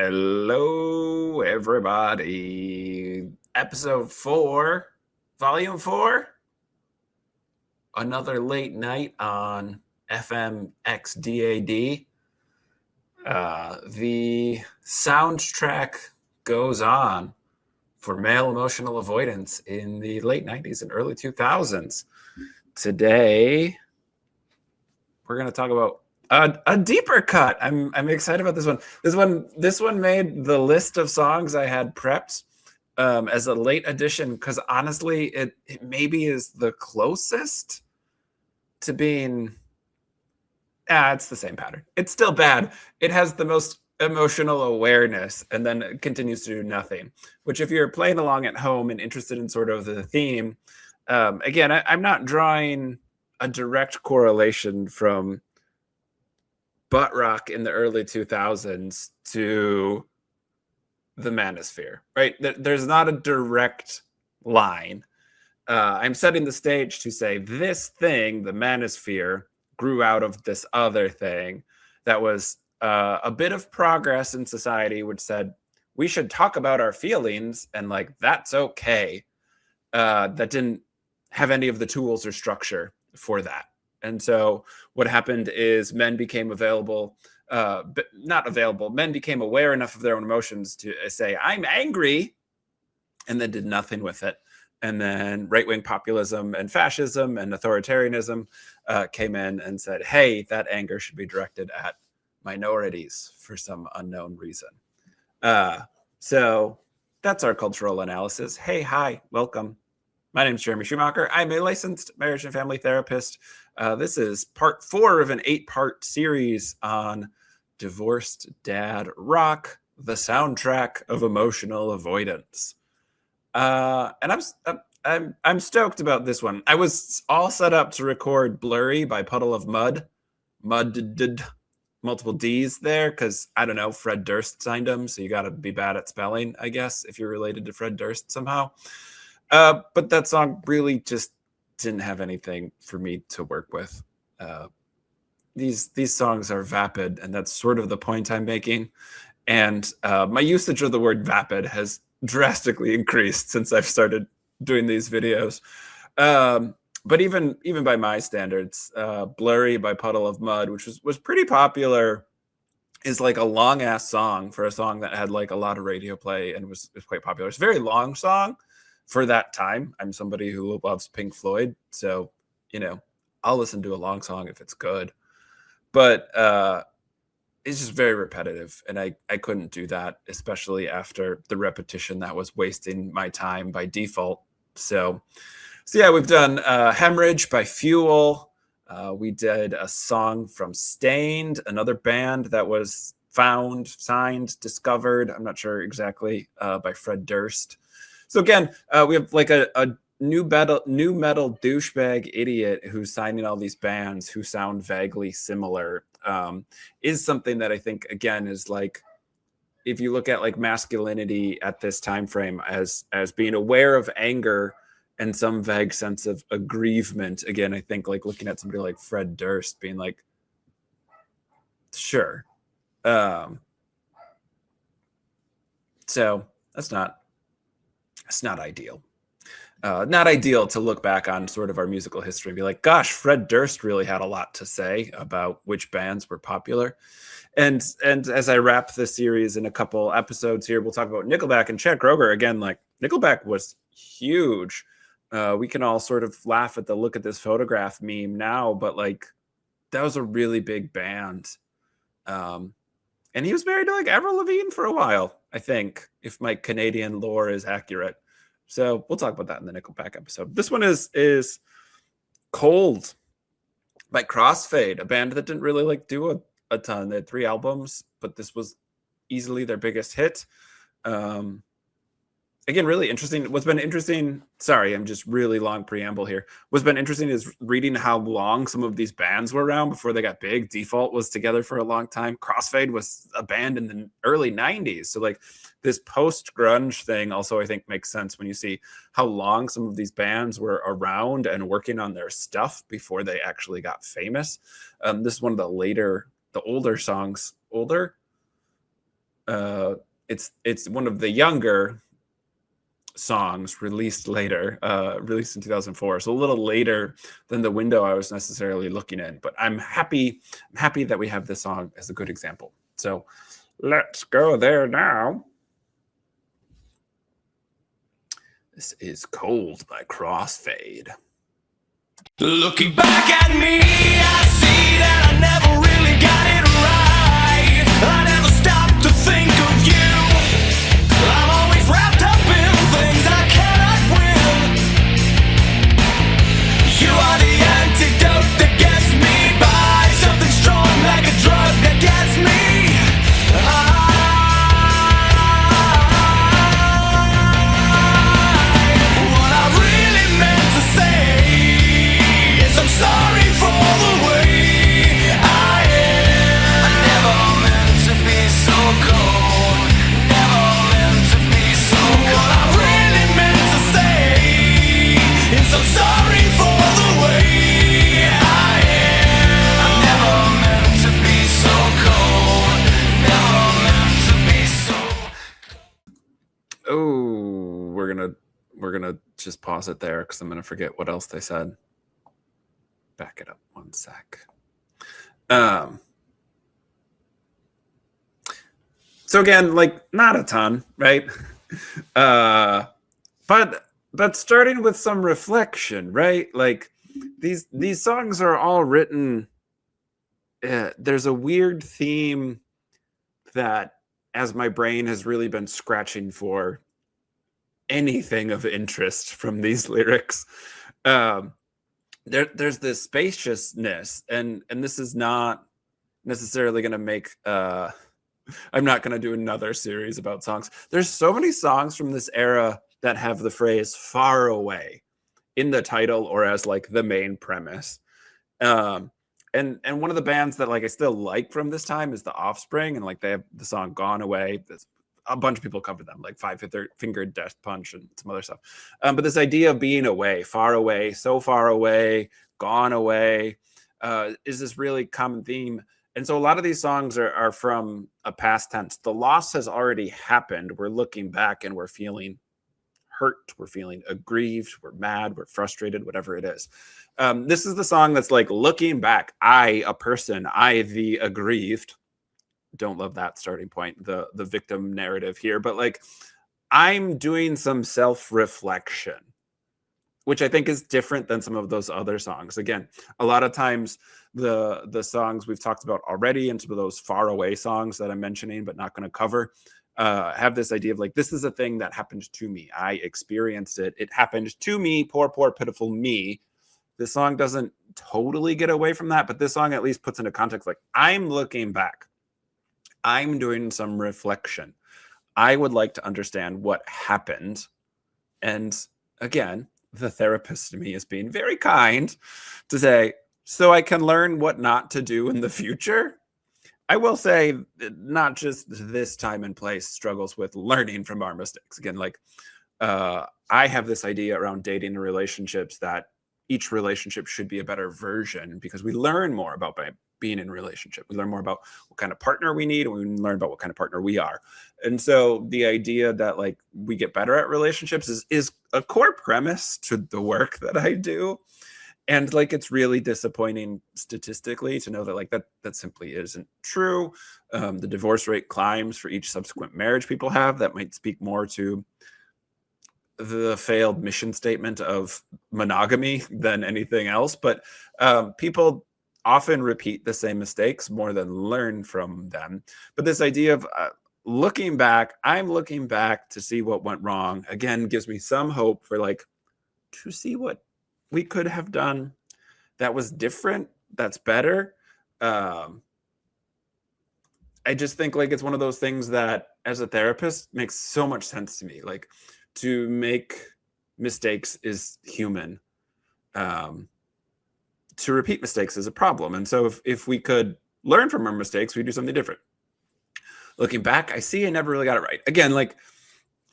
Hello, everybody. Episode 4, Volume 4. Another late night on FMXDAD. The soundtrack goes on for male emotional avoidance in the late 90s and early 2000s. Today, we're going to talk about a deeper cut. I'm excited about this one. This one made the list of songs I had prepped as a late addition because honestly, it maybe is the closest to being. It's the same pattern. It's still bad. It has the most emotional awareness and then it continues to do nothing. Which, if you're playing along at home and interested in sort of the theme, again, I'm not drawing a direct correlation from butt rock in the early 2000s to the manosphere, right? There's not a direct line. I'm setting the stage to say this thing, the manosphere, grew out of this other thing that was a bit of progress in society, which said we should talk about our feelings and like that's okay. That didn't have any of the tools or structure for that. And so what happened is men became available, but not available. Men became aware enough of their own emotions to say, I'm angry, and then did nothing with it. And then right-wing populism and fascism and authoritarianism came in and said, hey, that anger should be directed at minorities for some unknown reason. So that's our cultural analysis. Hey, hi, welcome. My name is Jeremy Schumacher. I'm a licensed marriage and family therapist. This is part 4 of an 8-part series on divorced dad rock, the soundtrack of emotional avoidance. And I'm stoked about this one. I was all set up to record Blurry by Puddle of Mud. Multiple D's there because, I don't know, Fred Durst signed them, so you got to be bad at spelling, I guess, if you're related to Fred Durst somehow. But that song really just didn't have anything for me to work with. These songs are vapid, and that's sort of the point I'm making. And my usage of the word vapid has drastically increased since I've started doing these videos. But even by my standards, Blurry by Puddle of Mud, which was pretty popular, is like a long ass song for a song that had like a lot of radio play and was quite popular. It's a very long song for that time. I'm somebody who loves Pink Floyd, so I'll listen to a long song if it's good. But it's just very repetitive, and I couldn't do that, especially after the repetition that was wasting my time by default. So yeah, we've done Hemorrhage by Fuel. We did a song from Stained, another band that was found, signed, discovered, I'm not sure exactly, by Fred Durst. So again, we have like a new metal douchebag idiot who's signing all these bands who sound vaguely similar. Is something that I think, again, is like, if you look at like masculinity at this time frame as being aware of anger and some vague sense of aggrievement, again, I think like looking at somebody like Fred Durst being like, sure. So that's not ideal. Not ideal to look back on sort of our musical history and be like, gosh, Fred Durst really had a lot to say about which bands were popular. And as I wrap this series in a couple episodes here, we'll talk about Nickelback and Chad Kroeger. Again, like Nickelback was huge. We can all sort of laugh at the look at this photograph meme now, but like that was a really big band. And he was married to like Avril Lavigne for a while, I think, if my Canadian lore is accurate. So we'll talk about that in the Nickelback episode. This one is Cold by Crossfade, a band that didn't really like do a ton. They had 3 albums, but this was easily their biggest hit. Again, really interesting. What's been interesting, sorry, I'm just really long preamble here. What's been interesting is reading how long some of these bands were around before they got big. Default was together for a long time. Crossfade was a band in the early 90s. So like this post-grunge thing also, I think, makes sense when you see how long some of these bands were around and working on their stuff before they actually got famous. This is one of the older songs. Older? It's one of the younger songs released later, released in 2004, so a little later than the window I was necessarily looking in. But I'm happy that we have this song as a good example. So let's go there now. This is Cold by Crossfade. Looking back at me, I see that I never really got it right. I never stopped to think of you. I'm always wrapped up in things I cannot win. You are the antidote that gets me by, something strong like a drug that gets me high. What I really meant to say, I'm sorry for the way I am. I never meant to be so cold. Never meant to be so cold. What I really meant to say is I'm sorry for the way I am. I never meant to be so cold. Never meant to be so. Oh, we're gonna just pause it there because I'm gonna forget what else they said. Back it up one sec. So again, like not a ton, right? But starting with some reflection, right? Like these songs are all written. There's a weird theme that, as my brain has really been scratching for anything of interest from these lyrics. There's this spaciousness, and this is not necessarily going to make I'm not going to do another series about songs. There's so many songs from this era that have the phrase "far away" in the title or as like the main premise. And one of the bands that like I still like from this time is The Offspring, and like they have the song "Gone Away." A bunch of people cover them, like Five Finger Death Punch and some other stuff. But this idea of being away, far away, so far away, gone away, is this really common theme. And so a lot of these songs are from a past tense. The loss has already happened. We're looking back and we're feeling hurt. We're feeling aggrieved. We're mad. We're frustrated, whatever it is. This is the song that's like looking back. I, a person, I, the aggrieved. Don't love that starting point, the victim narrative here, but like I'm doing some self-reflection, which I think is different than some of those other songs. Again, a lot of times the songs we've talked about already and some of those far away songs that I'm mentioning but not going to cover have this idea of like, this is a thing that happened to me. I experienced it. It happened to me. Poor, pitiful me. This song doesn't totally get away from that, but this song at least puts into context like I'm looking back. I'm doing some reflection. I would like to understand what happened. And again, the therapist to me is being very kind to say, so I can learn what not to do in the future. I will say not just this time and place struggles with learning from our mistakes. Again, like I have this idea around dating and relationships that each relationship should be a better version because we learn more about being in a relationship. We learn more about what kind of partner we need, and we learn about what kind of partner we are. And so the idea that like we get better at relationships is a core premise to the work that I do. And like it's really disappointing statistically to know that like that simply isn't true. The divorce rate climbs for each subsequent marriage people have. That might speak more to the failed mission statement of monogamy than anything else. But people often repeat the same mistakes more than learn from them. But this idea of looking back, I'm looking back to see what went wrong, again, gives me some hope for like to see what we could have done that was different, that's better. I just think like it's one of those things that as a therapist makes so much sense to me. Like to make mistakes is human. To repeat mistakes is a problem. And so if we could learn from our mistakes, we do something different. Looking back, I see I never really got it right. Again, like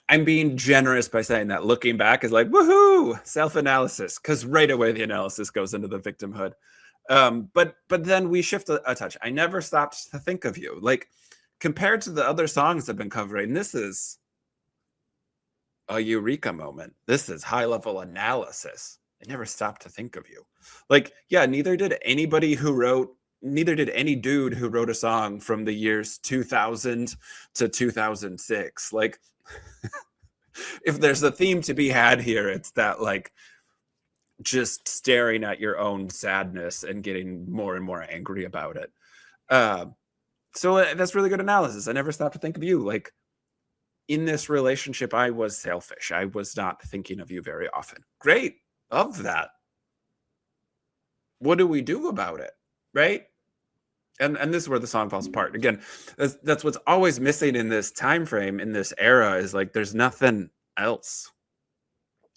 I'm being generous by saying that looking back is like, woohoo, self-analysis, because right away the analysis goes into the victimhood. But then we shift a touch. I never stopped to think of you. Like compared to the other songs I've been covering, this is a eureka moment. This is high level analysis. I never stopped to think of you. Like, yeah, neither did any dude who wrote a song from the years 2000 to 2006. Like, if there's a theme to be had here, it's that, like, just staring at your own sadness and getting more and more angry about it. So that's really good analysis. I never stopped to think of you. Like, in this relationship, I was selfish. I was not thinking of you very often. Great. Of that. What do we do about it? Right? And this is where the song falls apart. Again, that's what's always missing in this time frame, in this era, is like there's nothing else.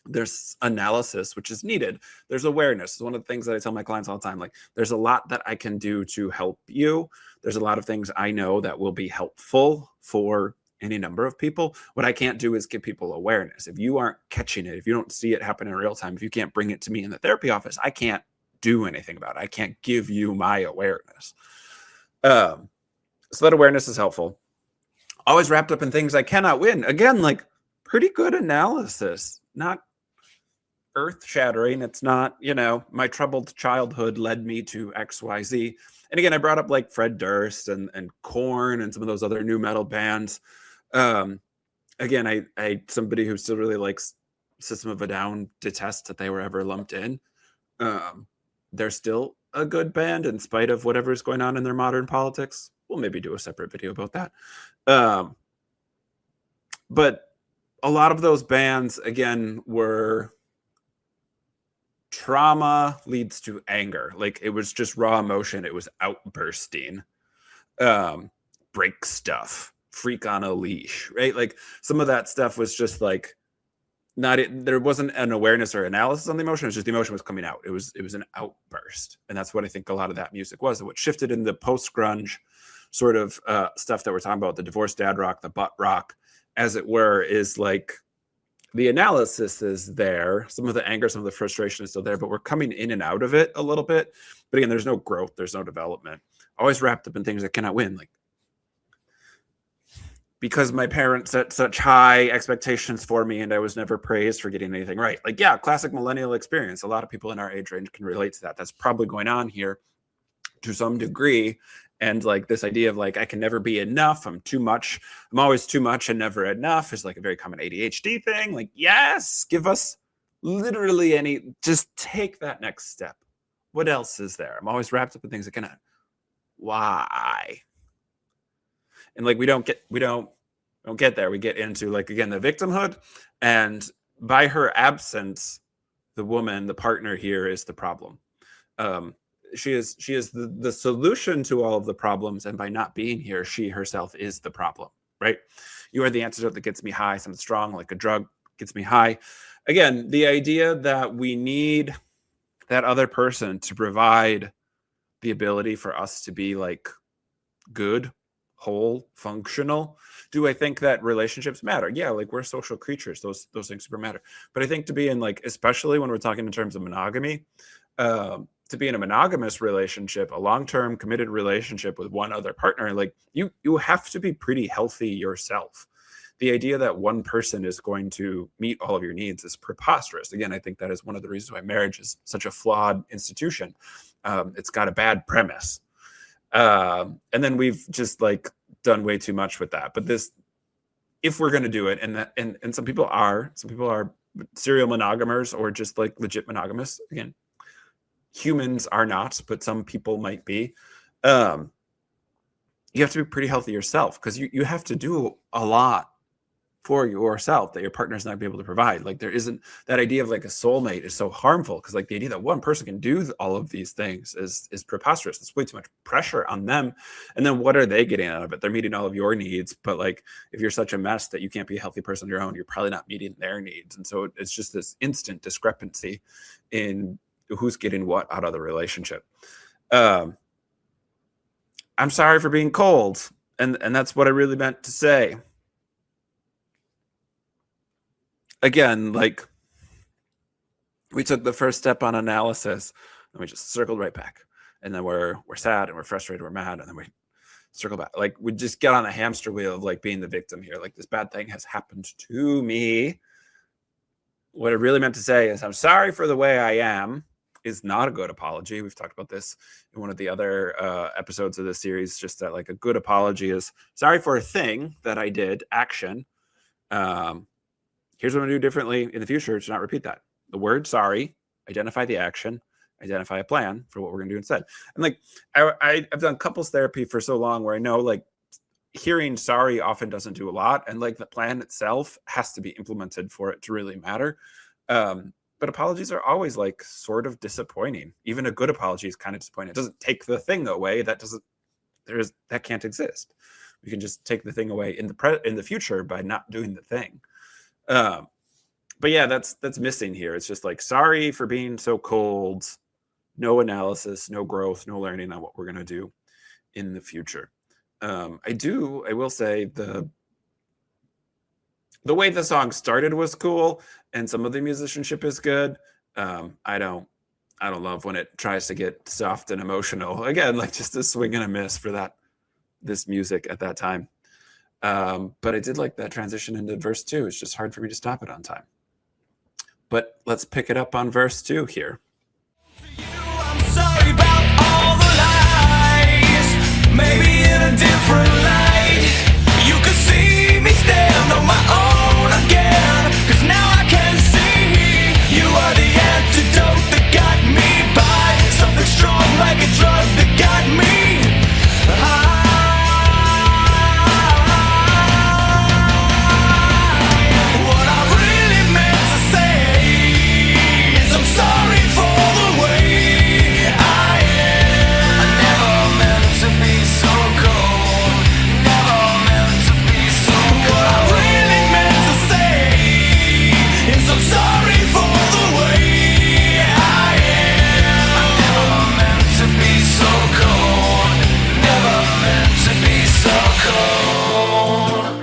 There's analysis, which is needed. There's awareness. It's one of the things that I tell my clients all the time. Like, there's a lot that I can do to help you. There's a lot of things I know that will be helpful for any number of people. What I can't do is give people awareness. If you aren't catching it, if you don't see it happen in real time, if you can't bring it to me in the therapy office, I can't do anything about it. I can't give you my awareness. So that awareness is helpful. Always wrapped up in things I cannot win. Again, like, pretty good analysis. Not earth-shattering. It's not, my troubled childhood led me to XYZ. And again, I brought up like Fred Durst and Korn and some of those other new metal bands. Again, I somebody who still really likes System of a Down detests that they were ever lumped in. They're still a good band in spite of whatever's going on in their modern politics. We'll maybe do a separate video about that. But a lot of those bands, again, were trauma leads to anger. Like, it was just raw emotion. It was outbursting. Break stuff. Freak on a leash, right? Like, some of that stuff was just like, there wasn't an awareness or analysis on the emotion. It was just the emotion was coming out. It was an outburst. And that's what I think a lot of that music was. And what shifted in the post-grunge sort of stuff that we're talking about, the divorced dad rock, the butt rock, as it were, is like, the analysis is there. Some of the anger, some of the frustration is still there, but we're coming in and out of it a little bit. But again, there's no growth. There's no development. Always wrapped up in things that cannot win. Like, because my parents set such high expectations for me and I was never praised for getting anything right. Like, yeah, classic millennial experience. A lot of people in our age range can relate to that. That's probably going on here to some degree. And like, this idea of like, I can never be enough. I'm too much. I'm always too much and never enough is like a very common ADHD thing. Like, yes, give us literally just take that next step. What else is there? I'm always wrapped up in things that cannot. Why? And like, we don't get there. We get into, like, again, the victimhood, and by her absence, the woman, the partner here, is the problem. She is the solution to all of the problems, and by not being here, she herself is the problem, right? You are the antidote that gets me high. Something strong, like a drug, gets me high. Again, the idea that we need that other person to provide the ability for us to be like good, whole, functional. Do I think that relationships matter? Yeah, like, we're social creatures. Those things super matter. But I think to be in, like, especially when we're talking in terms of monogamy, to be in a monogamous relationship, a long-term committed relationship with one other partner, like, you have to be pretty healthy yourself. The idea that one person is going to meet all of your needs is preposterous. Again, I think that is one of the reasons why marriage is such a flawed institution. It's got a bad premise. And then we've just like done way too much with that. But this, if we're going to do it, and some people are serial monogamers or just like legit monogamous. Again, humans are not, but some people might be. You have to be pretty healthy yourself, because you have to do a lot for yourself that your partner's not be able to provide. Like, there isn't that idea of like a soulmate is so harmful, because like the idea that one person can do all of these things is preposterous. It's way too much pressure on them. And then what are they getting out of it? They're meeting all of your needs, but like, if you're such a mess that you can't be a healthy person on your own, you're probably not meeting their needs. And so it's just this instant discrepancy in who's getting what out of the relationship. I'm sorry for being cold, and that's what I really meant to say. Again, like, we took the first step on analysis and we just circled right back. And then we're sad and we're frustrated, we're mad, and then we circle back. Like, we just get on the hamster wheel of like being the victim here. Like, this bad thing has happened to me. What it really meant to say is, I'm sorry for the way I am, is not a good apology. We've talked about this in one of the other episodes of this series, just that like a good apology is sorry for a thing that I did, action. Here's what I'm going to do differently in the future to not repeat that. The word sorry, identify the action, identify a plan for what we're going to do instead. And like, I've done couples therapy for so long where I know like hearing sorry often doesn't do a lot. And like the plan itself has to be implemented for it to really matter. But apologies are always like sort of disappointing. Even a good apology is kind of disappointing. It doesn't take the thing away. That can't exist. We can just take the thing away in the future by not doing the thing. But yeah, that's missing here. It's just like, sorry for being so cold. No analysis, no growth, no learning on what we're going to do in the future. I will say the way the song started was cool, and some of the musicianship is good. I don't love when it tries to get soft and emotional. Again, like just a swing and a miss for this music at that time. But I did like that transition into verse 2. It's just hard for me to stop it on time. But let's pick it up on verse 2 here. I'm sorry about all the lies, maybe in a different light. You could see me stand on my own again, 'cause now I can see you are the antidote that got me by, something strong like a drug that got me high. What I really meant to say is I'm sorry for the way I am. I never meant to be so cold, never meant to be so cold. What I really meant to say is I'm sorry for the way I am. I never meant to be so cold, never meant to be so cold.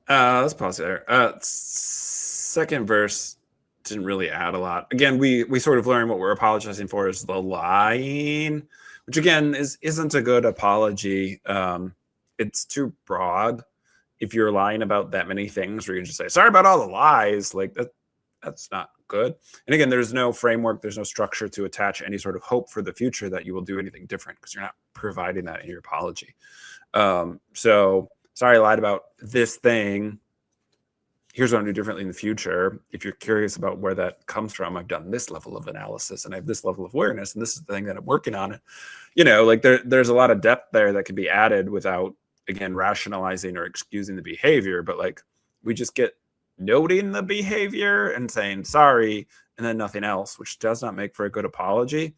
Let's pause there. Second verse didn't really add a lot. Again, we sort of learn what we're apologizing for is the lying, which again isn't a good apology. It's too broad. If you're lying about that many things, where you can just say sorry about all the lies, like that's not good. And again, there's no framework, there's no structure to attach any sort of hope for the future that you will do anything different, because you're not providing that in your apology. So sorry, I lied about this thing. Here's what I'm going to do differently in the future. If you're curious about where that comes from, I've done this level of analysis and I have this level of awareness, and this is the thing that I'm working on. You know, like there's a lot of depth there that can be added without, again, rationalizing or excusing the behavior. But like, we just get noting the behavior and saying sorry and then nothing else, which does not make for a good apology.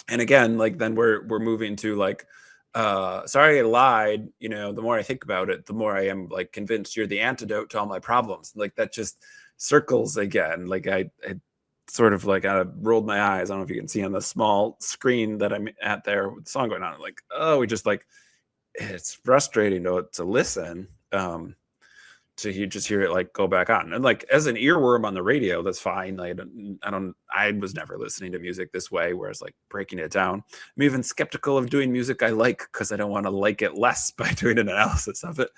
And again, like then we're moving to like, sorry I lied. You know, the more I think about it, the more I am like convinced you're the antidote to all my problems. Like that just circles again. Like I sort of like I rolled my eyes. I don't know if you can see on the small screen that I'm at there with the song going on. Like, oh, we just like, it's frustrating to listen. To just hear it like go back on, and like as an earworm on the radio, that's fine. Like I was never listening to music this way, whereas like breaking it down, I'm even skeptical of doing music I like, because I don't want to like it less by doing an analysis of it.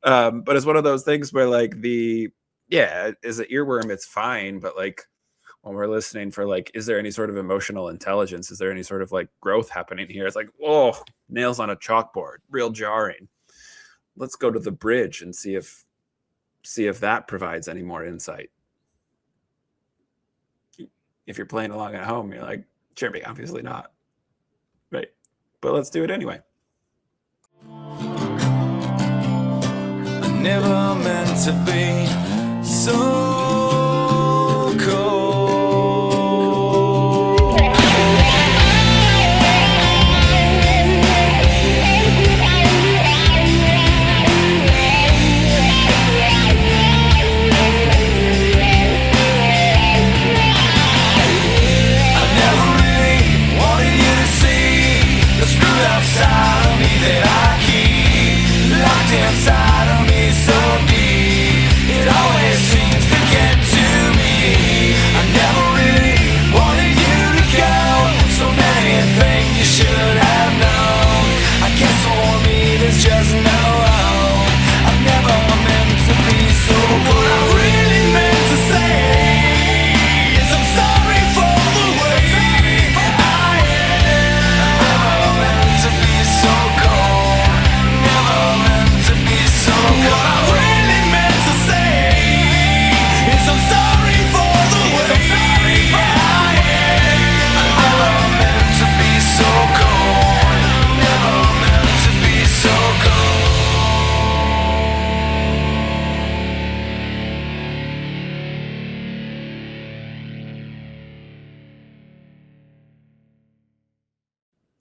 But it's one of those things where like as an earworm, it's fine. But like when we're listening for like, is there any sort of emotional intelligence? Is there any sort of like growth happening here? It's like, oh, nails on a chalkboard, real jarring. Let's go to the bridge and see if that provides any more insight. If you're playing along at home, you're like, Jeremy, obviously not. Right. But let's do it anyway. I never meant to be so cold. Inside of me that I keep locked inside of me so deep, it always seems to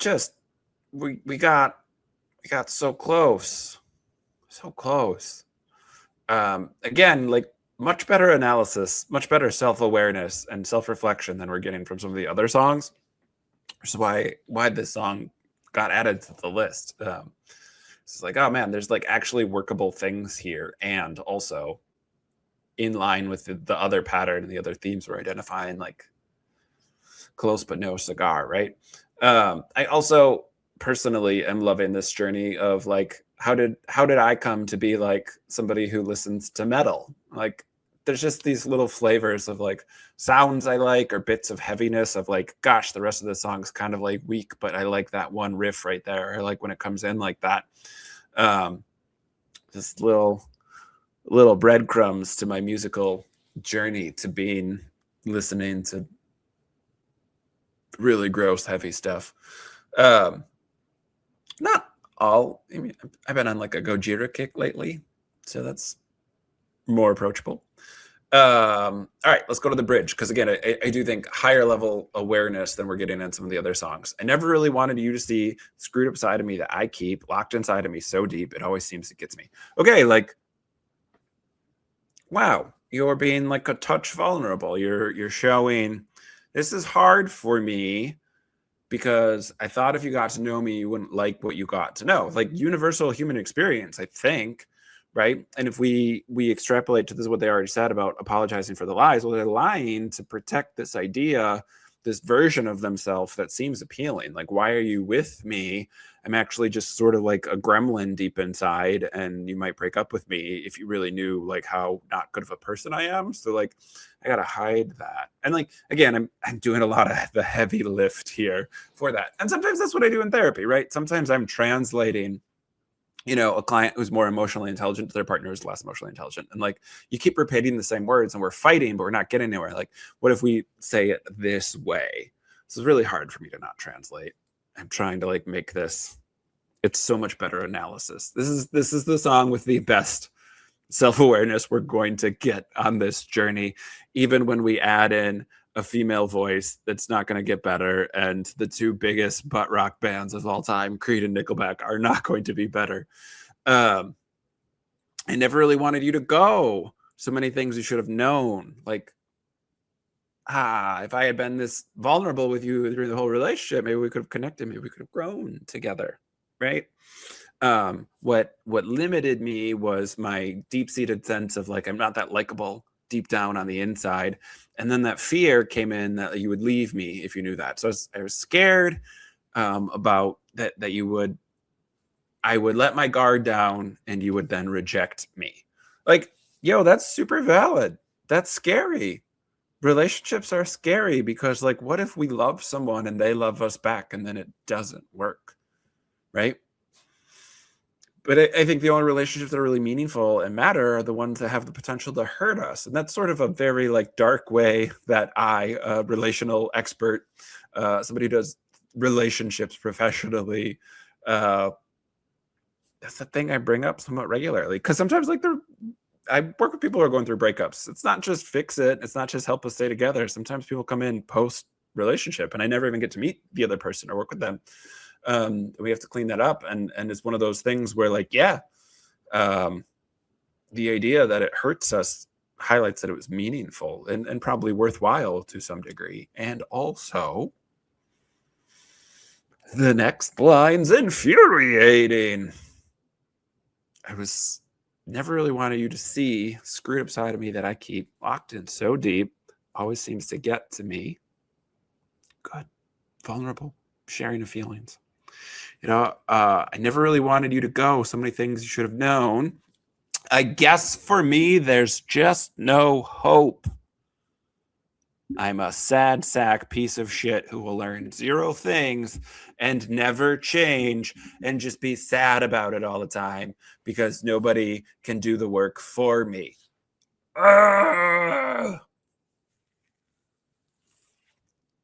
just we got so close. So close. Again, like much better analysis, much better self-awareness and self-reflection than we're getting from some of the other songs. Which is why this song got added to the list. It's like, oh man, there's like actually workable things here, and also in line with the other pattern and the other themes we're identifying, like close but no cigar, right? I also personally am loving this journey of like, how did I come to be like somebody who listens to metal? Like, there's just these little flavors of like sounds I like, or bits of heaviness of like, gosh, the rest of the song's kind of like weak, but I like that one riff right there. I like when it comes in like that. Just little breadcrumbs to my musical journey to being listening to really gross, heavy stuff. Not all. I mean, I've been on like a Gojira kick lately, so that's more approachable. All right, let's go to the bridge, because again, I do think higher level awareness than we're getting in some of the other songs. I never really wanted you to see screwed up side of me that I keep locked inside of me so deep it always seems it gets me. Okay, like, wow, you're being like a touch vulnerable. You're showing this is hard for me, because I thought if you got to know me, you wouldn't like what you got to know. Like universal human experience, I think, right? And if we extrapolate to this, what they already said about apologizing for the lies, well, they're lying to protect this idea, this version of themselves that seems appealing. Like, why are you with me? I'm actually just sort of like a gremlin deep inside, and you might break up with me if you really knew like how not good of a person I am. So like, I gotta hide that. And like, again, I'm doing a lot of the heavy lift here for that. And sometimes that's what I do in therapy, right? Sometimes I'm translating, you know, a client who's more emotionally intelligent to their partner who's less emotionally intelligent. And like, you keep repeating the same words and we're fighting, but we're not getting anywhere. Like, what if we say it this way? This is really hard for me to not translate. I'm trying to like make this, it's so much better analysis. This is the song with the best self-awareness we're going to get on this journey. Even when we add in a female voice, that's not going to get better. And the two biggest butt rock bands of all time, Creed and Nickelback, are not going to be better. I never really wanted you to go. So many things you should have known. Like, if I had been this vulnerable with you during the whole relationship, maybe we could have connected, maybe we could have grown together, right? What limited me was my deep-seated sense of like, I'm not that likable deep down on the inside. And then that fear came in that you would leave me if you knew that. So I was scared about that I would let my guard down and you would then reject me. Like, yo, that's super valid. That's scary. Relationships are scary because like, what if we love someone and they love us back and then it doesn't work, right? But I think the only relationships that are really meaningful and matter are the ones that have the potential to hurt us. And that's sort of a very like dark way that a relational expert, somebody who does relationships professionally, that's the thing I bring up somewhat regularly. Because sometimes like I work with people who are going through breakups. It's not just fix it. It's not just help us stay together. Sometimes people come in post relationship and I never even get to meet the other person or work with them. We have to clean that up. And it's one of those things where like, yeah, the idea that it hurts us highlights that it was meaningful and probably worthwhile to some degree. And also the next line's infuriating. I was never really wanted you to see screwed up side of me that I keep locked in so deep, always seems to get to me. Good, vulnerable, sharing of feelings. You know, I never really wanted you to go. So many things you should have known. I guess for me, there's just no hope. I'm a sad sack piece of shit who will learn 0 things and never change and just be sad about it all the time because nobody can do the work for me.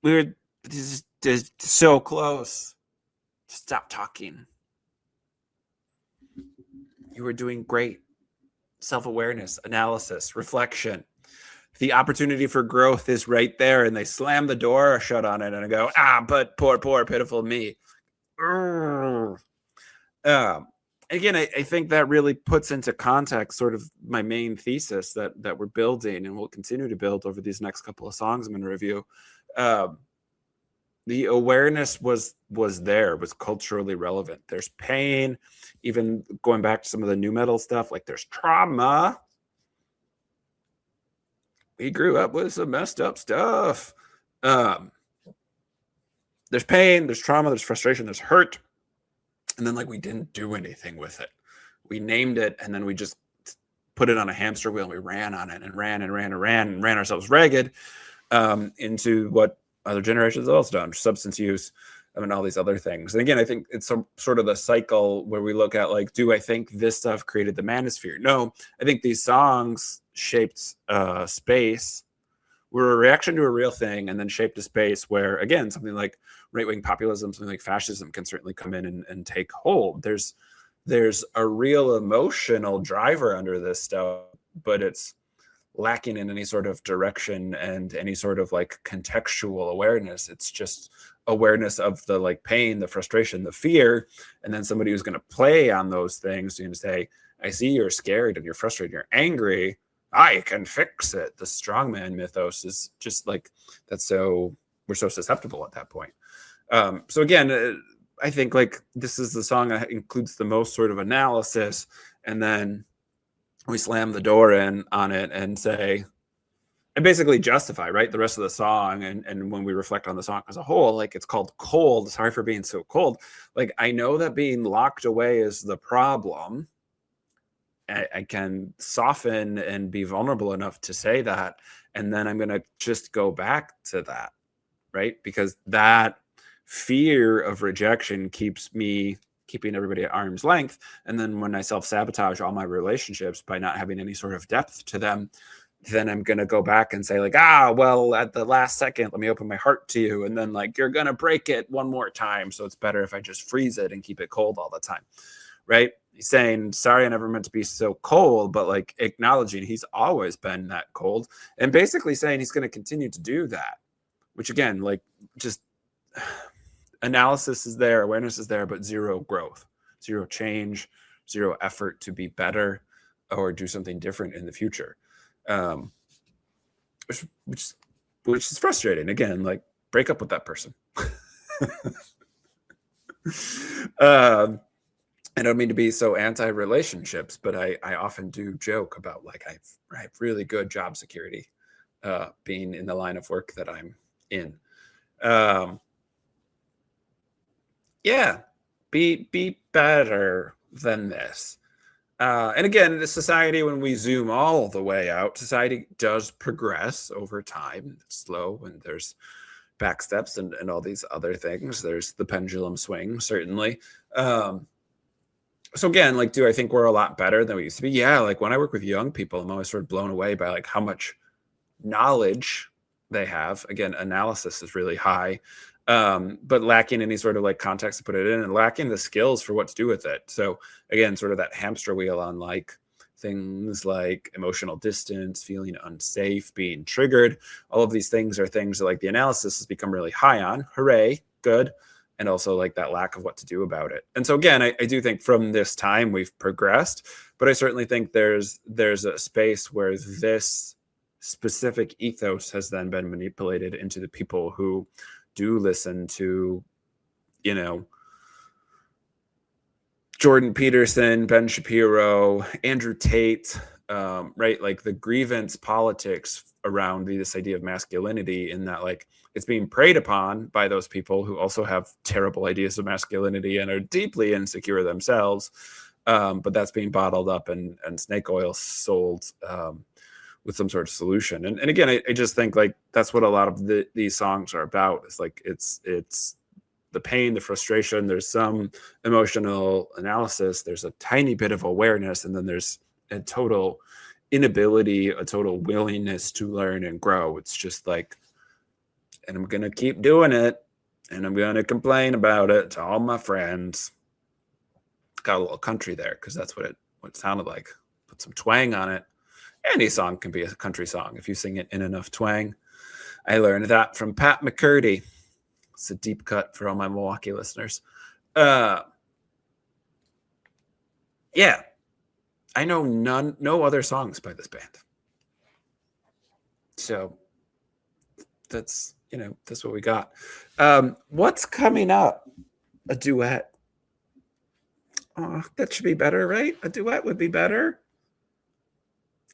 We were just so close. Stop talking. You were doing great. Self-awareness, analysis, reflection. The opportunity for growth is right there, and they slam the door shut on it and I go, but poor, pitiful me. Again, I think that really puts into context sort of my main thesis that we're building and will continue to build over these next couple of songs I'm going to review. The awareness was there, was culturally relevant. There's pain, even going back to some of the new metal stuff, like there's trauma. We grew up with some messed up stuff. There's pain, there's trauma, there's frustration, there's hurt. And then like we didn't do anything with it. We named it and then we just put it on a hamster wheel and we ran on it and ran ourselves ragged into what other generations have also done, substance use, and all these other things. And again, I think it's sort of the cycle where we look at like, do I think this stuff created the manosphere? No, I think these songs shaped space, were a reaction to a real thing, and then shaped a space where, again, something like right-wing populism, something like fascism can certainly come in and take hold. There's a real emotional driver under this stuff, but it's lacking in any sort of direction and any sort of like contextual awareness. It's just awareness of the like pain, the frustration, the fear, and then somebody who's going to play on those things and say, I see you're scared and you're frustrated, you're angry, I can fix it. The strongman mythos is just like, that's so, we're so susceptible at that point. So again, I think like this is the song that includes the most sort of analysis, and then we slam the door in on it and say, and basically justify, right, the rest of the song. And when we reflect on the song as a whole, like it's called Cold. Sorry for being so cold. Like, I know that being locked away is the problem. I can soften and be vulnerable enough to say that. And then I'm going to just go back to that, right? Because that fear of rejection keeping everybody at arm's length. And then when I self-sabotage all my relationships by not having any sort of depth to them, then I'm going to go back and say like, well, at the last second, let me open my heart to you. And then like, you're going to break it one more time. So it's better if I just freeze it and keep it cold all the time. Right? He's saying, sorry, I never meant to be so cold, but like acknowledging he's always been that cold, and basically saying he's going to continue to do that, which again, like just analysis is there, awareness is there, but zero growth, zero change, zero effort to be better or do something different in the future. Which is frustrating. Again, like break up with that person. I don't mean to be so anti-relationships, but I often do joke about like I have really good job security being in the line of work that I'm in. Yeah, be better than this. And again, the society, when we zoom all the way out, society does progress over time. It's slow, and there's back steps and all these other things. There's the pendulum swing, certainly. So again, like, do I think we're a lot better than we used to be? Yeah, like when I work with young people, I'm always sort of blown away by like how much knowledge they have. Again, analysis is really high, but lacking any sort of like context to put it in, and lacking the skills for what to do with it. So again, sort of that hamster wheel on like things like emotional distance, feeling unsafe, being triggered. All of these things are things that like the analysis has become really high on. Hooray, good. And also like that lack of what to do about it. And so again, I do think from this time we've progressed, but I certainly think there's a space where this specific ethos has then been manipulated into the people who do listen to, you know, Jordan Peterson, Ben Shapiro, Andrew Tate, right? Like the grievance politics around this idea of masculinity, in that like it's being preyed upon by those people who also have terrible ideas of masculinity and are deeply insecure themselves. But that's being bottled up and snake oil sold with some sort of solution. And again, I just think like that's what a lot of these songs are about. It's like it's the pain, the frustration, there's some emotional analysis, there's a tiny bit of awareness, and then there's a total inability, a total willingness to learn and grow. It's just like, and I'm going to keep doing it, and I'm going to complain about it to all my friends. Got a little country there because that's what it sounded like. Put some twang on it. Any song can be a country song if you sing it in enough twang. I learned that from Pat McCurdy. It's a deep cut for all my Milwaukee listeners. Yeah, I know no other songs by this band. So that's what we got. What's coming up? A duet. Oh, that should be better, right? A duet would be better.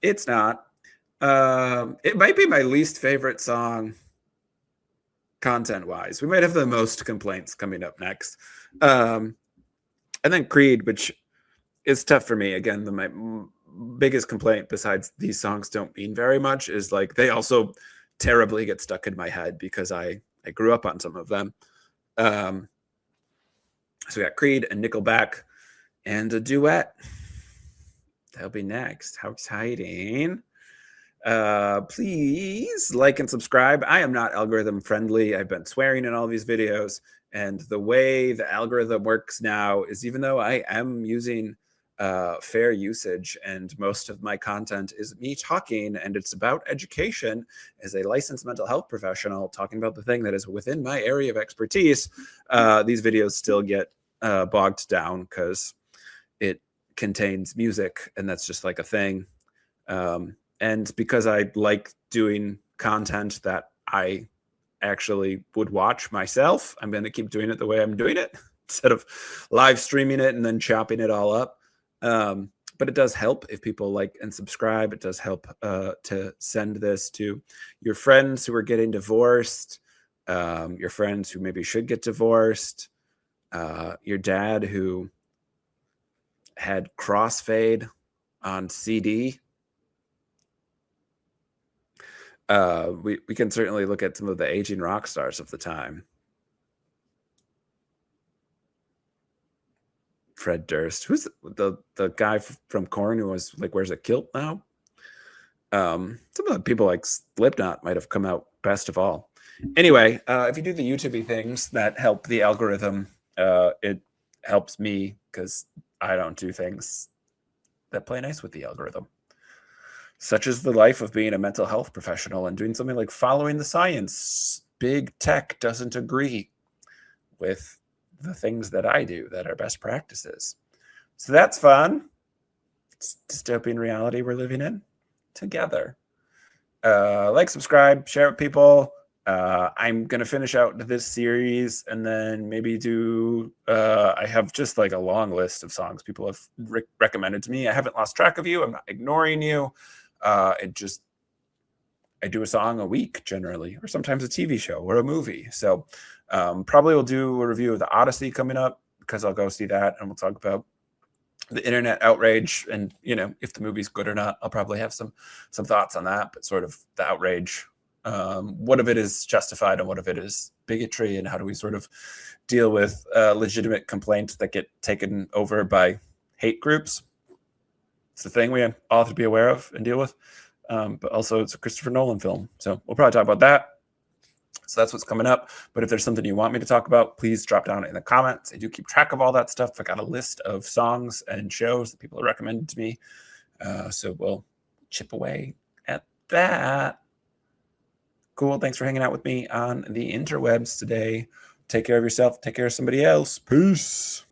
It's not. It might be my least favorite song content-wise. We might have the most complaints coming up next. And then Creed, which is tough for me. Again, my biggest complaint besides these songs don't mean very much is like they also terribly get stuck in my head because I grew up on some of them. So we got Creed and Nickelback and a duet. That'll be next. How exciting. Please like and subscribe. I am not algorithm friendly. I've been swearing in all these videos, and the way the algorithm works now is, even though I am using fair usage and most of my content is me talking and it's about education as a licensed mental health professional talking about the thing that is within my area of expertise, these videos still get bogged down because it contains music, and that's just like a thing. And because I like doing content that I actually would watch myself, I'm going to keep doing it the way I'm doing it instead of live streaming it and then chopping it all up. But it does help if people like and subscribe. It does help to send this to your friends who are getting divorced, your friends who maybe should get divorced, your dad who had Crossfade on CD. We can certainly look at some of the aging rock stars of the time. Fred Durst, who's the guy from Korn who was like wears a kilt now. Some of the people like Slipknot might have come out best of all. Anyway, if you do the YouTube things that help the algorithm, it helps me because I don't do things that play nice with the algorithm. Such is the life of being a mental health professional and doing something like following the science. Big tech doesn't agree with the things that I do that are best practices. So that's fun. It's dystopian reality we're living in together. Like, subscribe, share with people. I'm going to finish out this series and then maybe do, I have just like a long list of songs people have recommended to me. I haven't lost track of you. I'm not ignoring you. I do a song a week generally, or sometimes a TV show or a movie. So probably we'll do a review of the Odyssey coming up because I'll go see that and we'll talk about the internet outrage and, if the movie's good or not. I'll probably have some thoughts on that, but sort of the outrage. What of it is justified and what of it is bigotry, and how do we sort of deal with legitimate complaints that get taken over by hate groups? It's the thing we all have to be aware of and deal with. But also it's a Christopher Nolan film. So we'll probably talk about that. So that's what's coming up. But if there's something you want me to talk about, please drop down in the comments. I do keep track of all that stuff. I got a list of songs and shows that people have recommended to me. So we'll chip away at that. Cool. Thanks for hanging out with me on the interwebs today. Take care of yourself. Take care of somebody else. Peace.